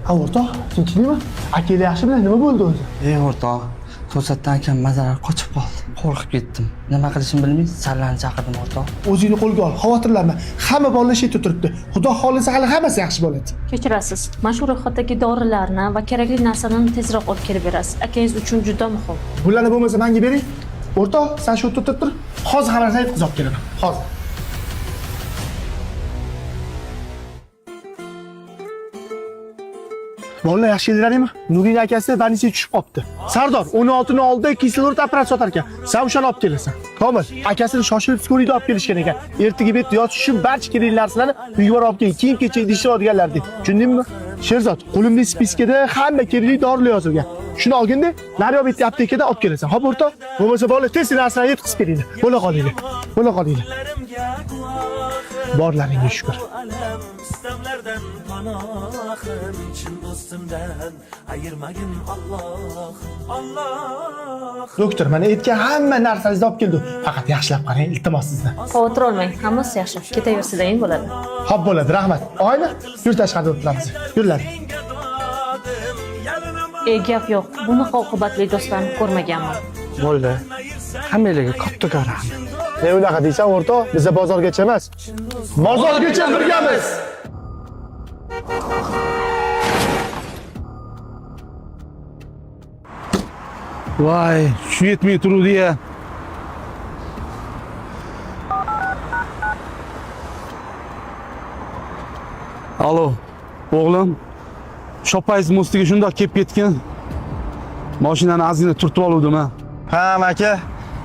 Ha o'rtoq, tinchlikmi? Akeli yaxshimi? Nima bo'ldi o'zi? O'rtoq, to'satdan akam mazarar qochib qoldi. Qo'rqib ketdim. Nima qilishimni bilmay sallanni chaqirdim o'rtoq. O'zingni qo'lga ol, xavotirlanma. Hamma bolalar shu yerda turibdi. Xudo xolisa hali hammasi yaxshi bo'ladi. Kechirasiz. Mana shu ro'yxatdagi dorilarni va kerakli narsalarni tezroq olib kelib berasiz. Akangiz uchun juda muhim. Bularni bo'lmasa menga bering. O'rtoq, sen shu yerda turib tur. Hozir hamma narsani yetkazib kelaman. Hozir. Bolalar yaxshi keldilaringmi? Nurin akasi больницаga tushib qopti. Sardor 16 ni oldida kislorod apparat sotar ekan. Sen o'shani olib kelasan. Komil, akasini shoshilib sko'riyda olib kelishgan ekan. Ertaga bet yotish uchun barcha kerakli narsalarni uyga olib keling. Keyin kecha idishni olganlar deb. Tushundingmi? Sherzod, qo'limda spiskada hamma kerakli dorilar yozilgan. Shuni olganda, Naryo bet aptekada olib kelasan. Xo'p, o'rtoq? Bo'lmasa bolalar tez narsalarni yetkazib kelinglar. Bo'la qolinglar. Bo'la qolinglar. Borlaringga shukr. Istamlardan panohim chin do'stimdan ayirmagin Alloh. Doktor, mana aytgan hamma narsangizni olib keldim. Faqat yaxshilab qarang, iltimos sizdan. Xavotir olmang, hammasi yaxshi. Ketaversa-dayin bo'ladi. Xo'p bo'ladi, rahmat. Oyna, yur tashqarida o'tiramiz. Yurlar. Gap yo'q. Bunaqa oqibatli do'stlarni ko'rmaganman. Bo'ldi. Hammalarga katta rahmat. Ne unaqa deysan, o'rtoq? Biz bozorgacha emas. Bozorgacha birgamiz. Voy, shu yetmay turuvdi-ya. Alo, o'g'lim. Shopayiz mostiga shundoq kelib ketgan. Mashinani ozgina turtib oluvdim ha. Ha, aka.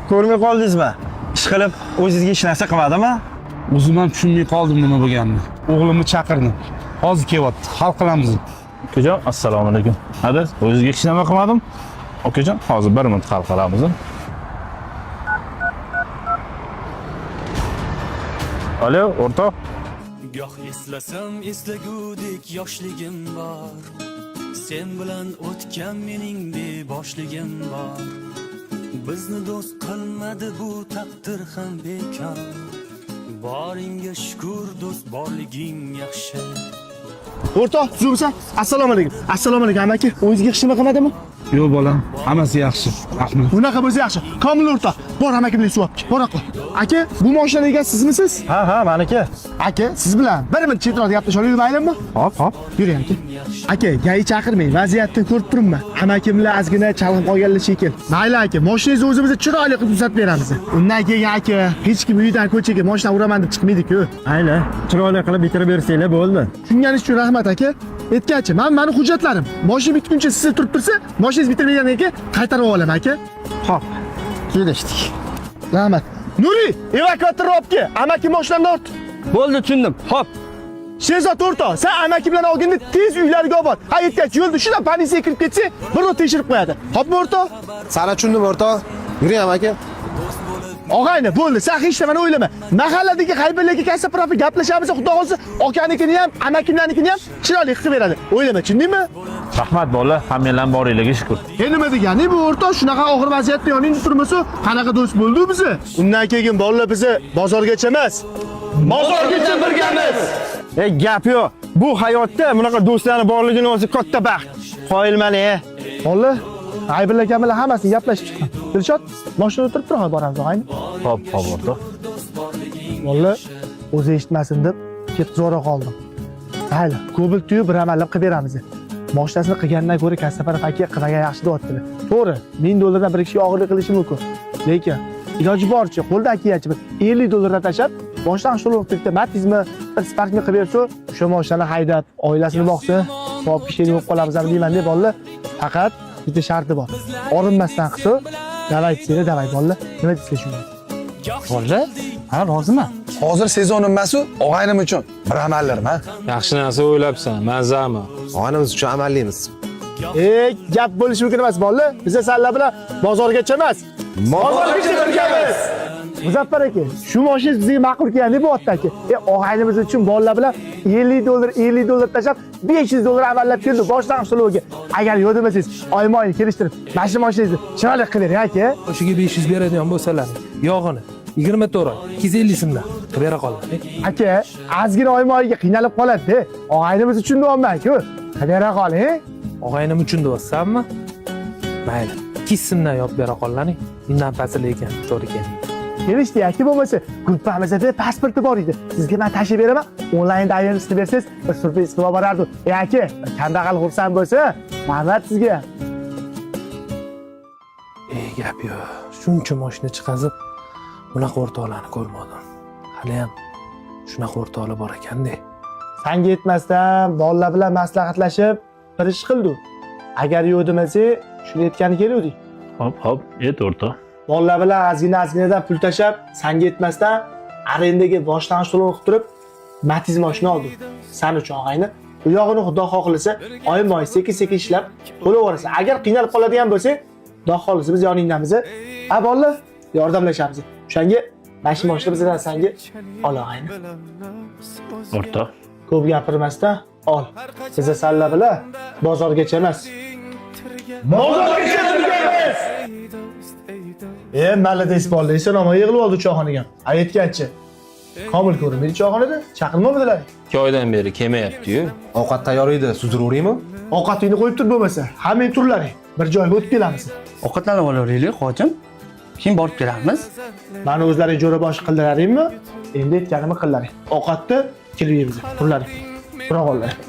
Ko'rmay qoldingizmi? Ish qilib, o'zingizga hech narsa qilmadimi? O'zim ham tushunmay qoldim nima bo'lganini. O'g'limni chaqirdim. Hozir kelyapti. Hal qilamiz. Akajon, assalomu alaykum. Hada, o'zingizga hech nima qilmadim. Akajon, hozir 1 minut hal qilamiz. Alo, o'rtoq. Goh eslasam eslagudek yoshligim bor. Sen bilan o'tgan mening beboshligim bor. Bizni do'st qilmadi bu taqdir ham bekor. Boringga shukr do'st borliging yaxshi. O'rtoq, tuzumsan? Assalomu alaykum. Assalomu alaykum, amaki. O'zingizga hech nima qilmadimi? Yo'q bolam, hammasi yaxshi. Rahmat. Bunaqa bo'lsa yaxshi. Komil o'rtoq, bor amakimni suv olib kel. Bora qol. Aka, bu mashina egasi sizmisiz? Ha, meniki. Aka, siz bilan bir minut chetroqda gaplashib olaylik, maylimi? Hop. Yuring aka. Aka, gai chaqirmang, vaziyatni ko'rib turibman. Amakim bilan ozgina chalg'ib qolganlar shekil. Mayli aka, mashinangizni o'zimiz chiroyli qilib tuzatib beramiz. Undan keyin aka, hech kim uydan ko'chaga mashina uraman deb chiqmaydi-ku. Mayli, chiroyli qilib bitirib bersanglar bo'ldi. Tushunganingiz uchun rahmat aka. Aytgancha, meni hujjatlarim mashina bitguncha siz turib tursa, mashinangiz bitirmagandan keyin qaytarib olaman aka. Xo'p. Kelishdik. Rahmat. Nuri, evakuatorni olib kel. Amakim mashinani ort. Bo'ldi, tushundim. Xo'p. Sherzod o'rtoq, sen amakim bilan olganda tez uylariga olib bor. Ha, aytgancha yo'lda shundan politsiya kirib ketsa, bir o't tekshirib qo'yadi. Xo'pmi o'rtoq? Sana tushundim o'rtoq. Yuring aka. Og'ayni, bo'ldi, sen hech nimani o'ylama. Mahalladagi qaybillarga kelsa profi gaplashamiz, xudo xolsa, okanikini ham, amakimlarnikini ham chiroyli qilib beradi. O'ylama, tushundingmi? Rahmat bola, hammanglar boringlarga shukr. Nima degani bu o'rtoq, shunaqa og'ir vaziyatda yoningda turmasa, qanaqa do'st bo'ldik biz? Undan keyin bolalar bizni bozorgacha emas, bozorgacha birgamiz. Gap yo'q. Bu hayotda bunaqa do'stlarning borligini o'zi katta baxt. Qoyilmani. Bola, Aybilla aka bilan hammasini gaplashib chiqqan. Dilshod, mashinada o'tirib tur, boramiz, og'ayni. Xo'p, o'rtoq. Bola, o'zi eshitmasin deb ketib zo'ra qoldim. Mayli, ko'biltiyib bir amallab qilib beramiz. Mashinasini qilgandan ko'ra Kassaparov aka qilmagan yaxshi deyaptilar. To'g'ri, $1000 dan bir kishiga og'irlik qilishi mumkin. Lekin iloji boricha qo'ldan kelgancha $50 tashlab, boshdan shulug'likda Matizmi, bir Sparkni qilib bersa, o'sha mashinani haydab, oilasini boqsa, savob kishilik bo'lib qolamiz ham deyman deb bolalar. Faqat bitta sharti bor. Orinmasdan qilsa, davay desanglar, davay bolalar. Nima deysizlar shunga? Bolalar, ha, roziman. Hozir sezon emas-u, og'aynim uchun bir amallarım ha. Yaxshi narsa o'ylabsan, mazami. Og'aynimiz uchun amallaymiz. Gap bo'lishi mumkin emas bolalar. Biz sizlar bilan bozorgacha emas, bozorgacha birgamiz. Muzaffar aka, shu mashina bizga ma'qul kelgan deb o'tdi aka. Og'aynimiz uchun bolalar bilan $50 tashlab $500 amallab keldi boshdan suluviga. Agar yo'q demasangiz, oyma-oy kelishtirib, mashinangizni chiroyli qilib bering aka. O'shiga 500 beradigan bo'lsalar, yog'ini 24 oy 250 so'mdan qilib bera qoladi. Aka, ozgina oyma-oyga qiynalib qoladi-da. Og'aynimiz uchun deyapman-ku. Bera qoling. Og'aynim uchun deyapsanmi? Mayli. 2 so'mdan yopib bera qollaring. Undan pasal ekan, to'g'ri keling. Kelishdi yoki bo'lmasa gruppamizda pasporti bor edi. Sizga men tashib beraman. Onlayn davrasini bersangiz, bir surpriz qilib borardim. Yoki kambag'al xursand bo'lsa, rahmat sizga. Gap yo'q. Shuncha mashina chiqazib, bunaqa o'rtoqlarni ko'rmadim. Hali ham shunaqa o'rtoqlar bor ekanda. Sanga yetmasdan bolalar bilan maslahatlashib, bir ish qildik. Agar yo'q demasa, shuni aytgani keluvdik. Hop, et o'rta. Bolalar bilan azgina-azginadan pul tashab, sanga yetmasdan arendaga boshlang'ich to'lov qilib turib, Matiz mashina oldik. Sen uchun og'ayni. Bu yog'ini xudo xohlasa, oyma-oy sekin-sekin ishlab to'lab yuborasan. Agar qiynalib qoladigan bo'lsa, xudo xohlasa biz yoningdamiz. Bolalar, yordamlashamiz. O'shanga mashina mashina bizdan senga ol og'ayni. O'rta. Ko'p gapirmasdan ol. Sizni salla bilan bozorgacha emas. Bozorgacha turamiz. Malades bolalar, sen nima yig'ilib oldi choyxonaga? Aytganchi. Komil ko'rinmaydi choyxonada. Chaqirmamdilar. 2 oydan beri kelmayapti-yu. Ovqat tayyor edi, suzdiraveraymi? Ovqatingni qo'yib tur bo'lmasa, hammang turlaring. Bir joyga o'tib kelamiz. Ovqatlanib olaylik, hojim. Keyin borib kelamiz. Mani o'zlaring jo'rabosh qildilaringmi? Endi aytganimni qillaring. Ovqatni kelib yeymiz. Turlaring. Biroq ollaring.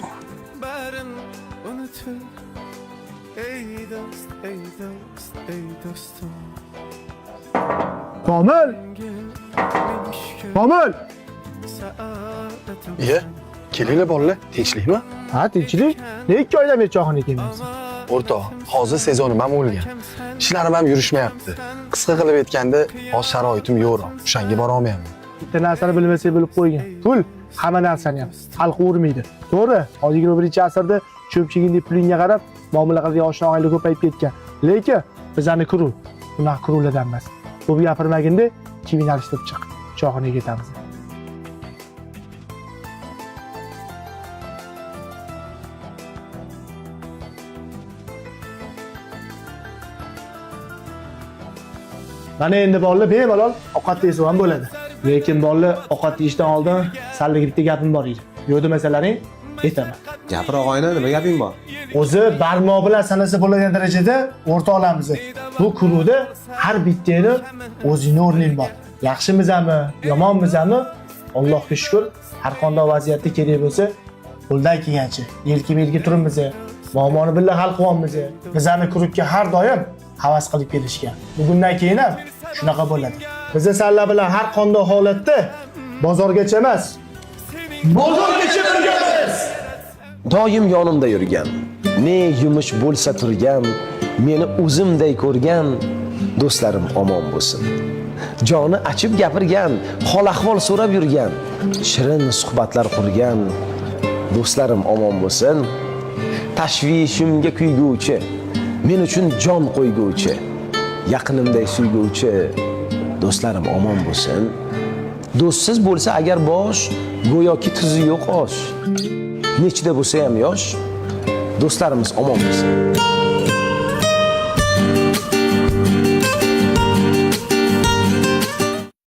Komil! Komil! Kelinglar bolalar, tinchlikmi? Ha, tinchlik. Ne 2 oydan beri choyxonaga kelmayapsiz? O'rtoq, hozir sezonim ham o'lgan. Ishlarim ham yurishmayapti. Qisqa qilib aytganda, hozir sharoitim yo'q. O'shanga bora olmayapman. Bitta narsani bilmasa bilib qo'ygan. Pul hamma narsani ham xalq o'rmaydi. To'g'ri, hozir 21-asrda cho'pchigindek pulingga qarab, muomala qiladigan oshna og'aylar ko'payib ketgan. Lekin bizani kuruv, unaqa kuruvlardan emas. Ko'p gapirmaganda kiyimni alishtirib chiq. Choyxonaga ketamiz. Mana endi bolalar bemalol ovqat yesa ham bo'ladi. Lekin bolalar ovqat yeyishdan oldin salliga bitta gapim bor edi. Yo'q demasalaring, aytaman. Gapir og'ayni, nima gaping bor? O'zi barmoq bilan sanasa bo'ladigan darajada o'rtoqlarimiz. Bu klubda har bittani o'zining o'rning bor. Yaxshimizmi, yomonmizmi? Allohga shukr, har qanday vaziyatda kerak bo'lsa, qo'ldan kelgancha yelki-melki turibmiz. Muammoni birga hal qilyapmiz. Bizani klubga har doim havas qilib kelishgan. Bugundan keyin ham shunaqa bo'ladi. Biz sizlar bilan har qanday holatda bozorgacha emas, bozorgacha birgamiz. Doim yonimda yurgan, ne yumush bo'lsa turgan, meni o'zimday ko'rgan do'stlarim omon bo'lsin. Joni achib gapirgan, hol ahvol so'rab yurgan, shirin suhbatlar qurgan do'stlarim omon bo'lsin. Tashvishimga kuyguvchi, men uchun jon qo'yguvchi, yaqinimday suyguvchi do'stlarim omon bo'lsin. Do'stsiz bo'lsa agar bosh, go'yoki tuzi yo'q osh. Nechida bo'lsa ham yosh, do'stlarimiz omon bo'lsin.